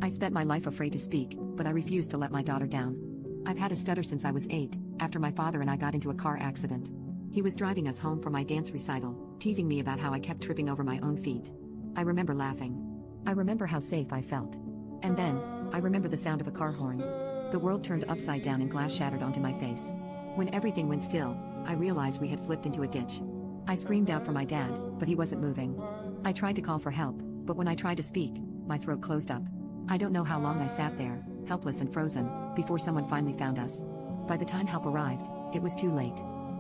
I spent my life afraid to speak, but I refused to let my daughter down. I've had a stutter since I was 8, after my father and I got into a car accident. He was driving us home from my dance recital, teasing me about how I kept tripping over my own feet. I remember laughing. I remember how safe I felt. And then, I remember the sound of a car horn. The world turned upside down and glass shattered onto my face. When everything went still, I realized we had flipped into a ditch. I screamed out for my dad, but he wasn't moving. I tried to call for help, but when I tried to speak, my throat closed up. I don't know how long I sat there, helpless and frozen, before someone finally found us. By the time help arrived, it was too late.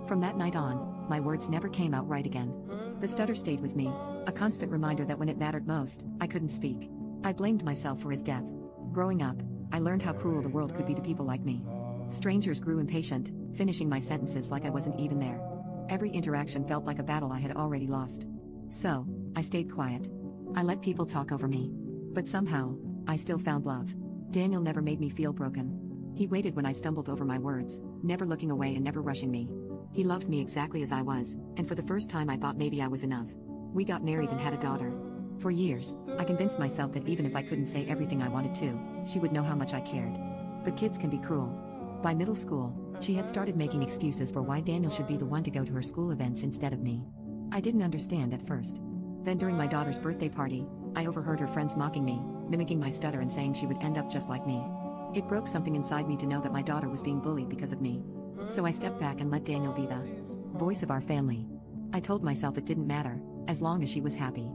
From that night on, my words never came out right again. The stutter stayed with me, a constant reminder that when it mattered most, I couldn't speak. I blamed myself for his death. Growing up, I learned how cruel the world could be to people like me. Strangers grew impatient, finishing my sentences like I wasn't even there. Every interaction felt like a battle I had already lost. So, I stayed quiet. I let people talk over me. But somehow, I still found love. Daniel never made me feel broken. He waited when I stumbled over my words, never looking away and never rushing me. He loved me exactly as I was, and for the first time I thought maybe I was enough. We got married and had a daughter. For years, I convinced myself that even if I couldn't say everything I wanted to, she would know how much I cared. But kids can be cruel. By middle school, she had started making excuses for why Daniel should be the one to go to her school events instead of me. I didn't understand at first. Then during my daughter's birthday party, I overheard her friends mocking me, mimicking my stutter and saying she would end up just like me. It broke something inside me to know that my daughter was being bullied because of me. So I stepped back and let Daniel be the voice of our family. I told myself it didn't matter, as long as she was happy.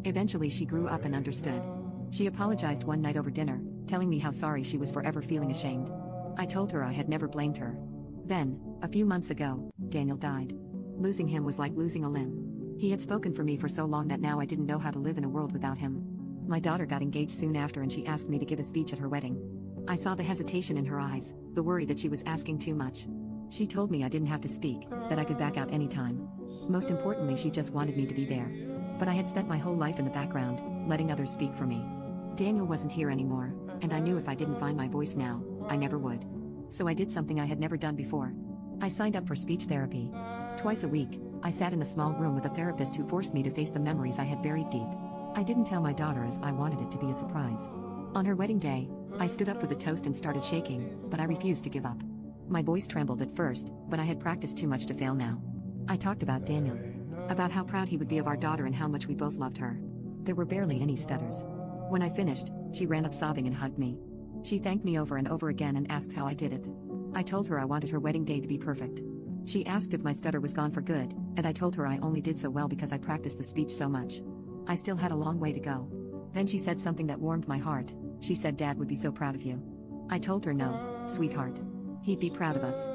Eventually she grew up and understood. She apologized one night over dinner, telling me how sorry she was forever feeling ashamed. I told her I had never blamed her. Then, a few months ago, Daniel died. Losing him was like losing a limb. He had spoken for me for so long that now I didn't know how to live in a world without him. My daughter got engaged soon after and she asked me to give a speech at her wedding. I saw the hesitation in her eyes, the worry that she was asking too much. She told me I didn't have to speak, that I could back out anytime. Most importantly, she just wanted me to be there. But I had spent my whole life in the background, letting others speak for me. Daniel wasn't here anymore, and I knew if I didn't find my voice now, I never would. So I did something I had never done before. I signed up for speech therapy. Twice a week, I sat in a small room with a therapist who forced me to face the memories I had buried deep. I didn't tell my daughter as I wanted it to be a surprise. On her wedding day, I stood up for the toast and started shaking, but I refused to give up. My voice trembled at first, but I had practiced too much to fail now. I talked about Daniel. About how proud he would be of our daughter and how much we both loved her. There were barely any stutters. When I finished, she ran up sobbing and hugged me. She thanked me over and over again and asked how I did it. I told her I wanted her wedding day to be perfect. She asked if my stutter was gone for good, and I told her I only did so well because I practiced the speech so much. I still had a long way to go. Then she said something that warmed my heart. She said Dad would be so proud of you. I told her no, sweetheart. He'd be proud of us.